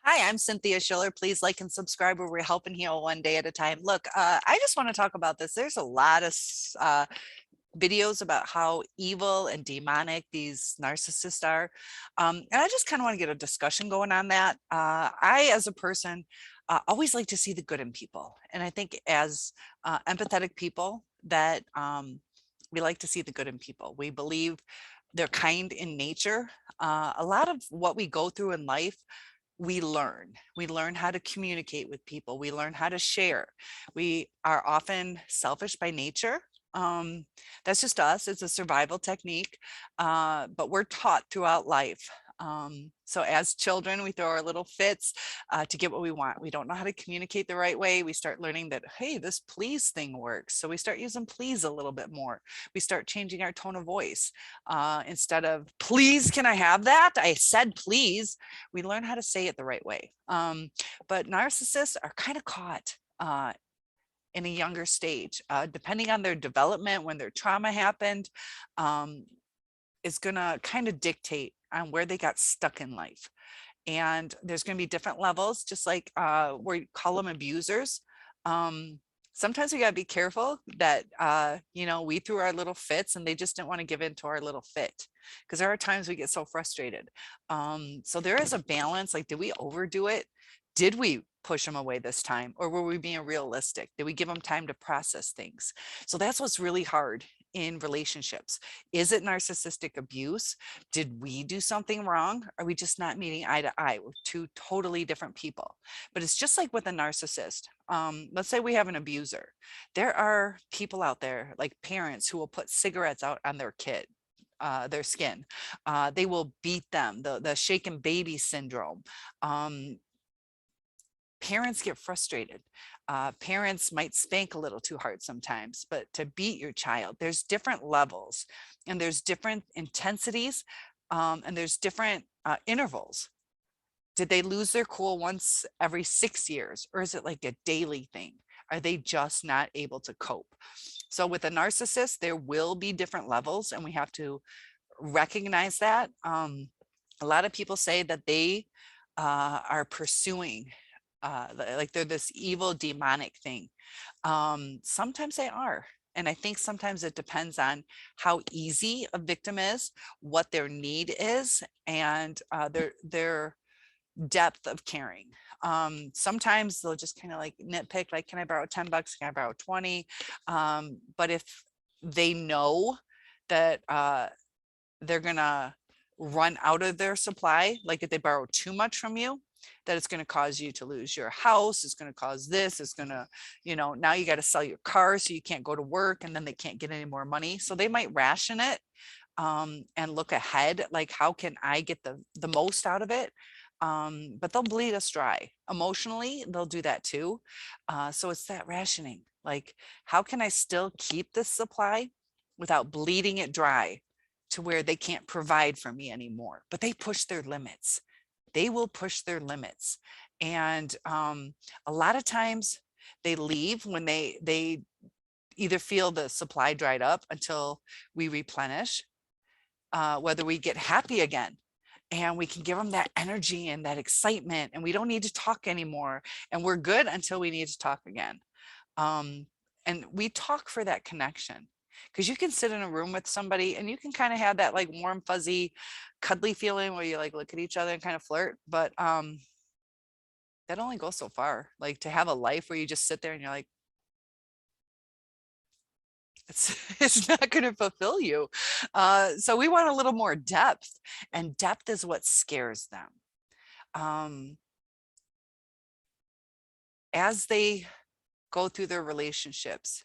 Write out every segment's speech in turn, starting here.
Hi, I'm Cynthia Schiller. Please like and subscribe where we're helping heal one day at a time. Look, I just want to talk about this. There's a lot of videos about how evil and demonic these narcissists are. And I just kind of want to get a discussion going on that. I, as a person, always like to see the good in people. And I think as empathetic people that we like to see the good in people. We believe they're kind in nature. A lot of what we go through in life we learn how to communicate with people, we learn how to share. We are often selfish by nature. um, that's just us, it's a survival technique, but we're taught throughout life. So as children we throw our little fits to get what we want. We don't know how to communicate the right way. We start learning that, hey, this please thing works, so we start using please a little bit more. We start changing our tone of voice. Instead of please can I have that, I said please. We learn how to say it the right way. But narcissists are kind of caught in a younger stage, depending on their development, when their trauma happened, um, is going to kind of dictate on where they got stuck in life. And there's going to be different levels, just like we call them abusers. Um, Sometimes we got to be careful that, we threw our little fits and they just didn't want to give in to our little fit, because there are times we get so frustrated. So there is a balance. Like, did we overdo it? Did we push them away this time? Or were we being realistic? Did we give them time to process things? So that's what's really hard in relationships. Is it narcissistic abuse? Did we do something wrong? Are we just not meeting eye to eye? We're two totally different people. But it's just like with a narcissist. Let's say we have an abuser. There are people out there, like parents, who will put cigarettes out on their kid, their skin. They will beat them, the shaken baby syndrome. Um, Parents get frustrated. Parents might spank a little too hard sometimes, but to beat your child, there's different levels and there's different intensities, and there's different intervals. Did they lose their cool once every 6 years, or is it like a daily thing? Are they just not able to cope? So with a narcissist, there will be different levels, and we have to recognize that. A lot of people say that they are pursuing, like they're this evil demonic thing. Sometimes they are. And I think sometimes it depends on how easy a victim is, what their need is, and their depth of caring. Sometimes they'll just kind of like nitpick, like, can I borrow $10? Can I borrow 20? But if they know that they're gonna run out of their supply, like if they borrow too much from you, that it's going to cause you to lose your house, it's going to cause this, it's going to, now you got to sell your car so you can't go to work, and then they can't get any more money. So they might ration it, and look ahead, like, how can I get the most out of it? But they'll bleed us dry emotionally, they'll do that too. So it's that rationing, like, how can I still keep this supply without bleeding it dry to where they can't provide for me anymore? But they push their limits, they will push their limits. And a lot of times they leave when they either feel the supply dried up until we replenish, whether we get happy again and we can give them that energy and that excitement, and we don't need to talk anymore, and we're good until we need to talk again. um, and we talk for that connection, because you can sit in a room with somebody and you can kind of have that like warm fuzzy cuddly feeling where you like look at each other and kind of flirt, but that only goes so far. Like, to have a life where you just sit there and you're like, it's it's not going to fulfill you. So we want a little more depth, and depth is what scares them. um, as they go through their relationships,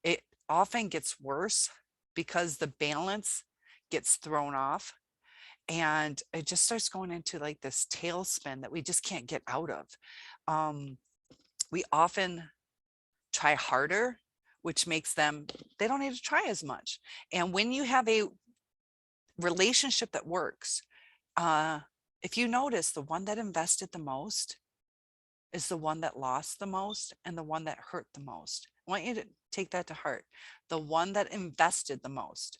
it often gets worse because the balance gets thrown off, and it just starts going into like this tailspin that we just can't get out of. Um, we often try harder, which makes them, they don't need to try as much. And when you have a relationship that works, uh, if you notice, the one that invested the most is the one that lost the most, and the one that hurt the most. I want you to take that to heart. The one that invested the most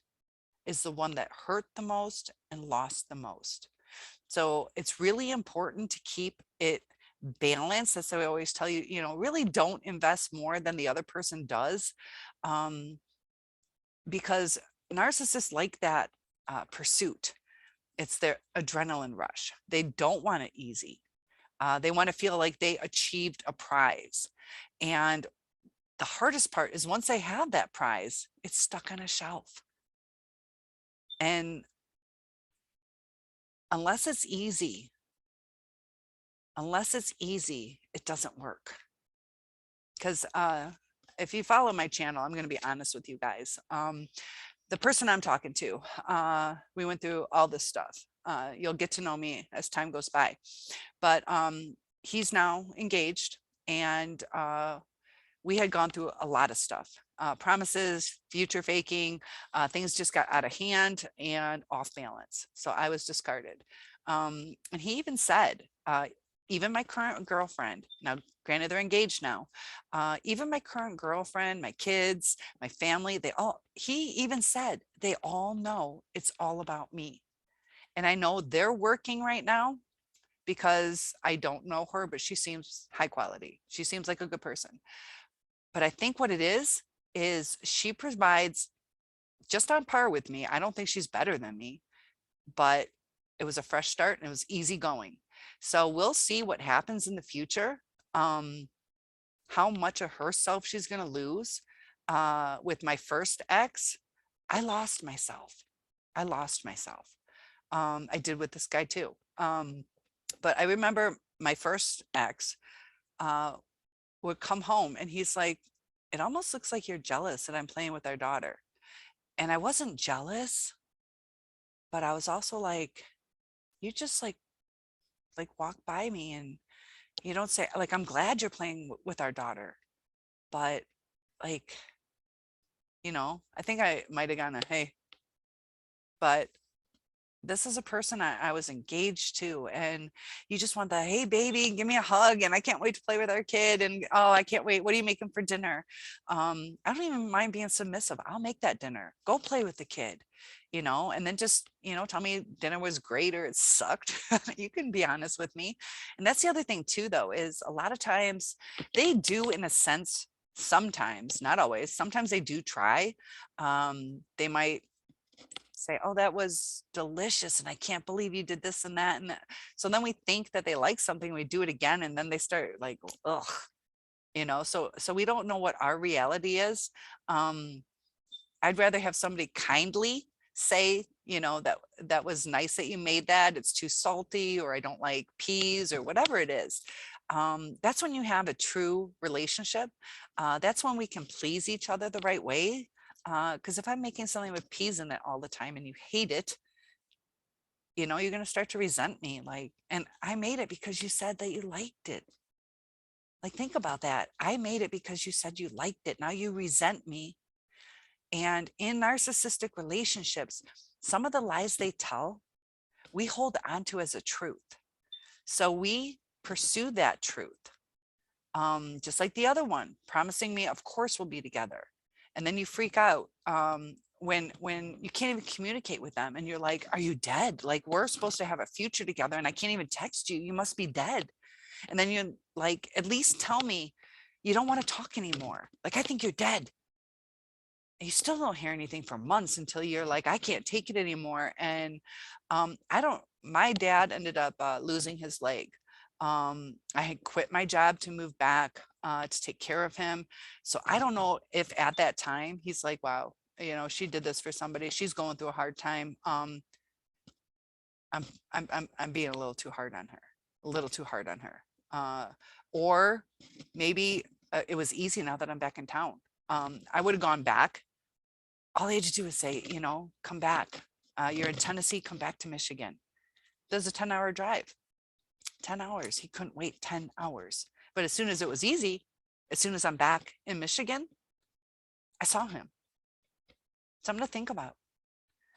is the one that hurt the most and lost the most. So it's really important to keep it balanced. That's why I always tell you, really don't invest more than the other person does. Um, because narcissists like that pursuit. It's their adrenaline rush. They don't want it easy. They want to feel like they achieved a prize. And the hardest part is once they have that prize, it's stuck on a shelf. And unless it's easy, it doesn't work. Because if you follow my channel, I'm going to be honest with you guys. The person I'm talking to, we went through all this stuff. You'll get to know me as time goes by. But he's now engaged, and we had gone through a lot of stuff. Promises, future faking, things just got out of hand and off balance. So I was discarded. And he even said, even my current girlfriend, now granted they're engaged now, even my current girlfriend, my kids, my family, he even said, they all know it's all about me. And I know they're working right now because I don't know her, but she seems high quality. She seems like a good person. But I think what it is she provides just on par with me. I don't think she's better than me, but it was a fresh start and it was easy going. So we'll see what happens in the future. How much of herself she's going to lose. With my first ex, I lost myself. I did with this guy too. But I remember my first ex would come home and he's like, it almost looks like you're jealous that I'm playing with our daughter. And I wasn't jealous, but I was also like, you just like walk by me and you don't say, like, I'm glad you're playing with our daughter, but like, I think I might have gone a, hey, but this is a person I was engaged to, and you just want the, hey baby, give me a hug, and I can't wait to play with our kid, and oh, I can't wait, what are you making for dinner? I don't even mind being submissive. I'll make that dinner, go play with the kid, and then just tell me dinner was great or it sucked. You can be honest with me. And that's the other thing too, though, is a lot of times they do, in a sense, sometimes, not always, sometimes they do try. They might say, oh, that was delicious, and I can't believe you did this and that and that. So then we think that they like something, we do it again, and then they start like, ugh, so we don't know what our reality is. I'd rather have somebody kindly say, that was nice that you made that, it's too salty, or I don't like peas, or whatever it is. That's when you have a true relationship. That's when we can please each other the right way. Because if I'm making something with peas in it all the time and you hate it, you're going to start to resent me. Like, and I made it because you said that you liked it. Like, think about that. I made it because you said you liked it. Now you resent me. And in narcissistic relationships, some of the lies they tell, we hold on to as a truth. So we pursue that truth. Just like the other one, promising me, of course, we'll be together. And then you freak out when you can't even communicate with them, and you're like, are you dead? Like, we're supposed to have a future together and I can't even text you. You must be dead. And then you're like, at least tell me you don't want to talk anymore. Like, I think you're dead. And you still don't hear anything for months until you're like, I can't take it anymore. And my dad ended up losing his leg. I had quit my job to move back to take care of him. So I don't know if at that time he's like, wow, she did this for somebody. She's going through a hard time. I'm being a little too hard on her. Or maybe it was easy now that I'm back in town. I would have gone back. All they had to do is say, come back. You're in Tennessee, come back to Michigan. There's a 10-hour drive. 10 hours. He couldn't wait 10 hours. But as soon as it was easy, as soon as I'm back in Michigan, I saw him. Something to think about.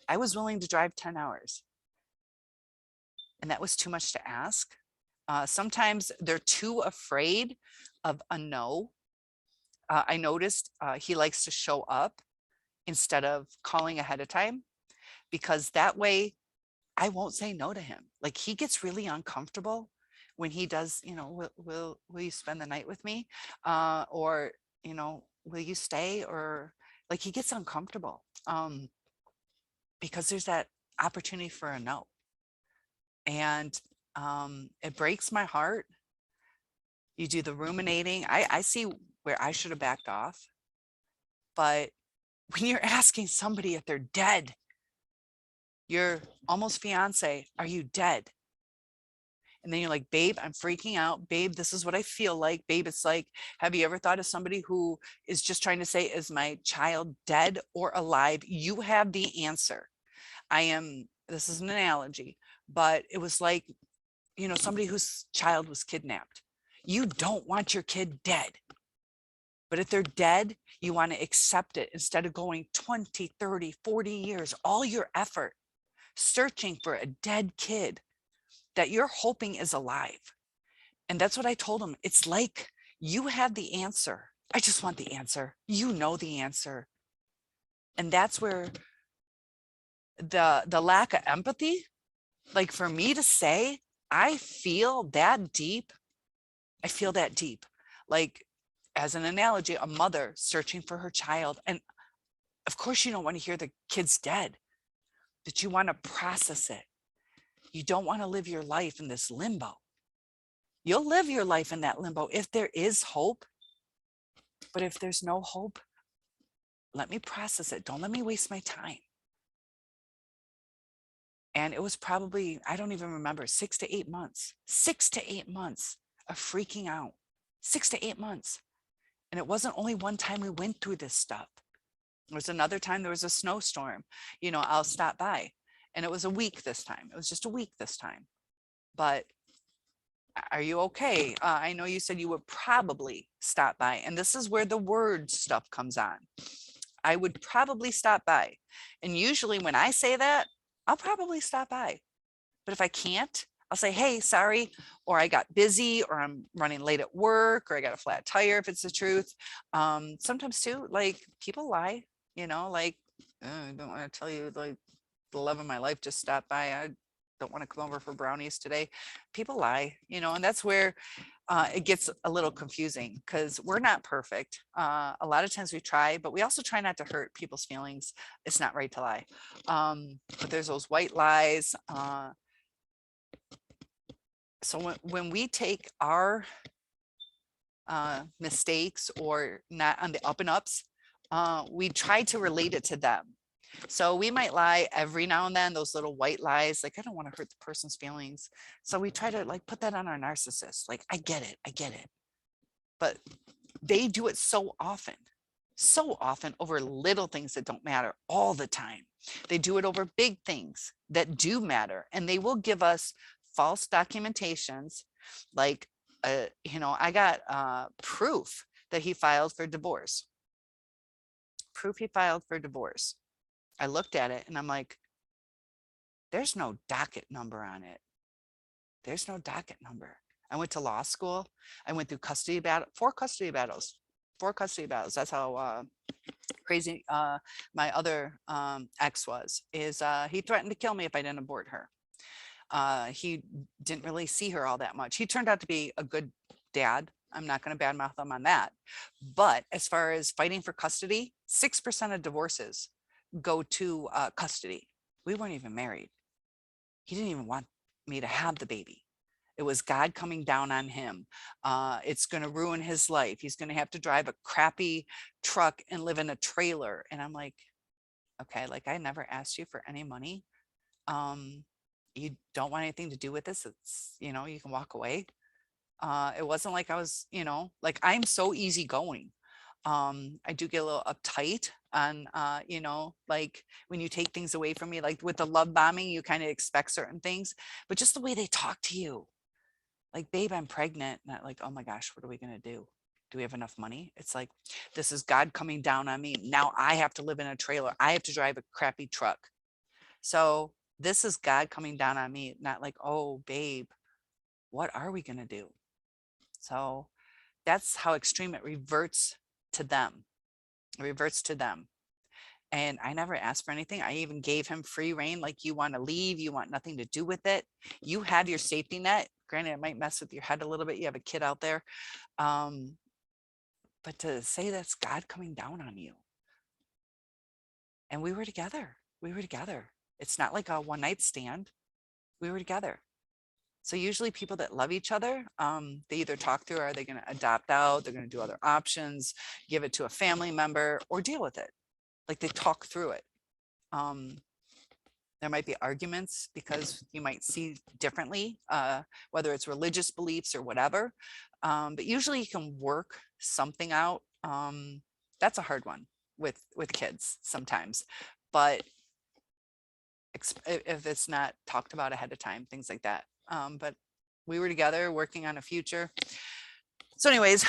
I was willing to drive 10 hours. And that was too much to ask. Sometimes they're too afraid of a no. I noticed he likes to show up instead of calling ahead of time, because that way I won't say no to him. Like, he gets really uncomfortable when he does, will you spend the night with me? Or, will you stay? Or like, he gets uncomfortable because there's that opportunity for a no. And it breaks my heart. You do the ruminating. I see where I should have backed off. But when you're asking somebody if they're dead, your almost fiance, are you dead? And then you're like, babe, I'm freaking out. Babe, this is what I feel like. Babe, it's like, have you ever thought of somebody who is just trying to say, is my child dead or alive? You have the answer. This is an analogy, but it was like, somebody whose child was kidnapped. You don't want your kid dead. But if they're dead, you want to accept it instead of going 20, 30, 40 years, all your effort searching for a dead kid that you're hoping is alive. And that's what I told him. It's like, you have the answer. I just want the answer. You know the answer. And that's where the lack of empathy, like for me to say, I feel that deep. I feel that deep. Like, as an analogy, a mother searching for her child. And of course, you don't want to hear the kid's dead, but you want to process it. You don't want to live your life in this limbo. You'll live your life in that limbo if there is hope. But if there's no hope, let me process it. Don't let me waste my time. And it was probably, I don't even remember, 6 to 8 months, 6 to 8 months of freaking out, 6 to 8 months. And it wasn't only one time we went through this stuff. There was another time there was a snowstorm, I'll stop by. And it was a week this time. It was just a week this time. But are you okay? I know you said you would probably stop by. And this is where the word stuff comes on. I would probably stop by. And usually when I say that, I'll probably stop by. But if I can't, I'll say, hey, sorry, or I got busy, or I'm running late at work, or I got a flat tire, if it's the truth. Sometimes too, like, people lie, like, I don't want to tell you, like, the love of my life just stopped by. I don't want to come over for brownies today. People lie, and that's where it gets a little confusing, because we're not perfect. A lot of times we try, but we also try not to hurt people's feelings. It's not right to lie. But there's those white lies. So when we take our mistakes or not on the up and ups, we try to relate it to them. So we might lie every now and then, those little white lies, like, I don't want to hurt the person's feelings. So we try to, like, put that on our narcissist. Like, I get it. But they do it so often over little things that don't matter all the time. They do it over big things that do matter. And they will give us false documentations. Like, I got proof that he filed for divorce. I looked at it and I'm like, there's no docket number on it. There's no docket number. I went to law school. I went through four custody battles. That's how crazy my other ex was. He threatened to kill me if I didn't abort her. He didn't really see her all that much. He turned out to be a good dad. I'm not going to badmouth him on that. But as far as fighting for custody, 6% of divorces go to custody. We weren't even married. He didn't even want me to have the baby. It was God coming down on him. It's going to ruin his life. He's going to have to drive a crappy truck and live in a trailer. And I'm like, okay, like, I never asked you for any money. You don't want anything to do with this. It's, you can walk away. It wasn't like I was, like, I'm so easygoing. I do get a little uptight on, like, when you take things away from me, like with the love bombing, you kind of expect certain things, but just the way they talk to you, like, babe, I'm pregnant. Not like, oh my gosh, what are we going to do? Do we have enough money? It's like, this is God coming down on me. Now I have to live in a trailer. I have to drive a crappy truck. So this is God coming down on me, not like, oh, babe, what are we going to do? So that's how extreme it reverts to them. It reverts to them. And I never asked for anything. I even gave him free reign. Like, you want to leave, you want nothing to do with it. You have your safety net. Granted, it might mess with your head a little bit. You have a kid out there. But to say that's God coming down on you. And we were together. We were together. It's not like a one night stand. We were together. So usually people that love each other, they either talk through, are they going to adopt out? They're going to do other options, give it to a family member, or deal with it. Like, they talk through it. There might be arguments because you might see differently, whether it's religious beliefs or whatever. But usually you can work something out. That's a hard one with kids sometimes. But if it's not talked about ahead of time, things like that. But we were together working on a future. So anyways,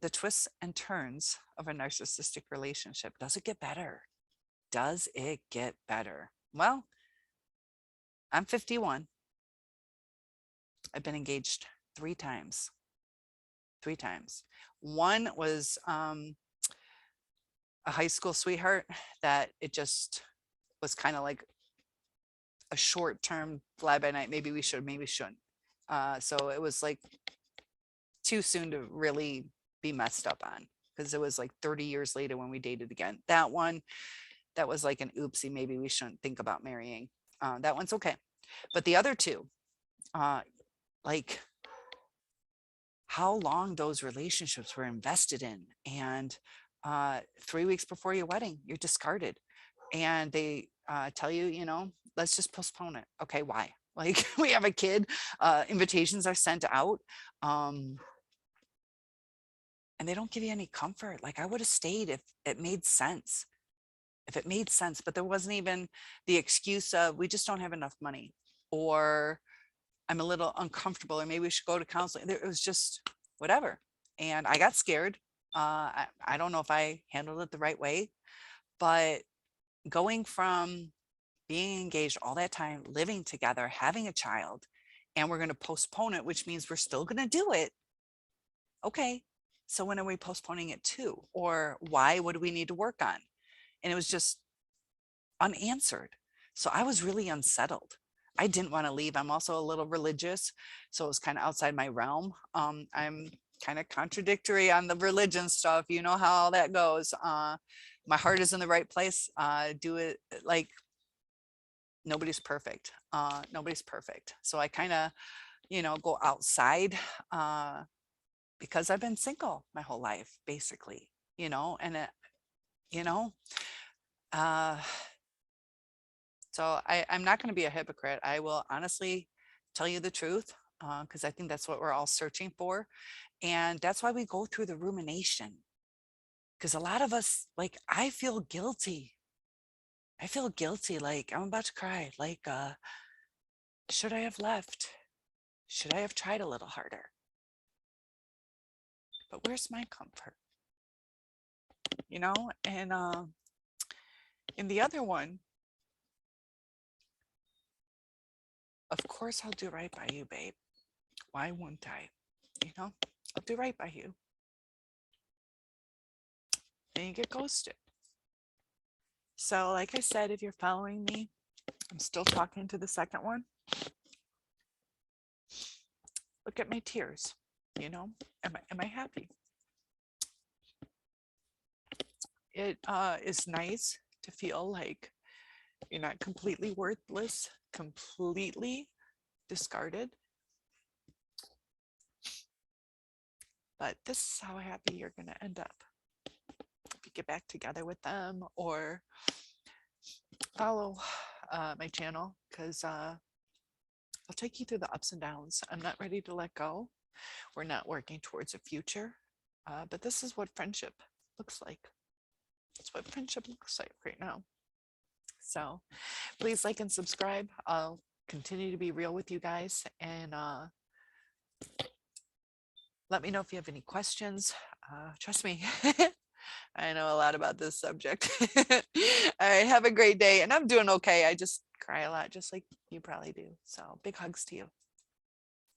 the twists and turns of a narcissistic relationship. Does it get better? Does it get better? Well, I'm 51. I've been engaged 3 times. 3 times. One was a high school sweetheart that it just was kind of like a short-term fly by night. Maybe we should, maybe we shouldn't. So it was like too soon to really be messed up on, because it was like 30 years later when we dated again. That one, that was like an oopsie, maybe we shouldn't think about marrying. That one's okay. But the other 2, like how long those relationships were invested in. And 3 weeks before your wedding, you're discarded. And they tell you, you know, let's just postpone it. Okay, why? Like, we have a kid, invitations are sent out. And they don't give you any comfort. Like, I would have stayed if it made sense. If it made sense, but there wasn't even the excuse of, we just don't have enough money, or I'm a little uncomfortable, or maybe we should go to counseling. It was just whatever. And I got scared. I don't know if I handled it the right way, but going from being engaged all that time, living together, having a child, and we're going to postpone it, which means we're still going to do it. Okay, so when are we postponing it to? Or why? What do we need to work on? And it was just unanswered. So I was really unsettled. I didn't want to leave. I'm also a little religious, so it was kind of outside my realm. I'm kind of contradictory on the religion stuff. You know how all that goes. My heart is in the right place. Do it like, nobody's perfect. Nobody's perfect. So I kind of, you know, go outside because I've been single my whole life, basically, you know, and you know, so I'm not going to be a hypocrite. I will honestly tell you the truth, because I think that's what we're all searching for. And that's why we go through the rumination. Because a lot of us, like, I feel guilty. I feel guilty. Like, I'm about to cry. Like, should I have left? Should I have tried a little harder? But where's my comfort? You know, and in the other one, of course, I'll do right by you, babe. Why wouldn't I? You know, I'll do right by you. And you get ghosted. So like I said, if you're following me, I'm still talking to the second one. Look at my tears. You know, am I happy? It is nice to feel like you're not completely worthless, completely discarded. But this is how happy you're going to end up if you get back together with them, or follow my channel, because I'll take you through the ups and downs. I'm not ready to let go. We're not working towards a future, but this is what friendship looks like. That's what friendship looks like right now. So please like and subscribe. I'll continue to be real with you guys, and let me know if you have any questions. Trust me, I know a lot about this subject. All right, have a great day. And I'm doing okay. I just cry a lot, just like you probably do. So big hugs to you.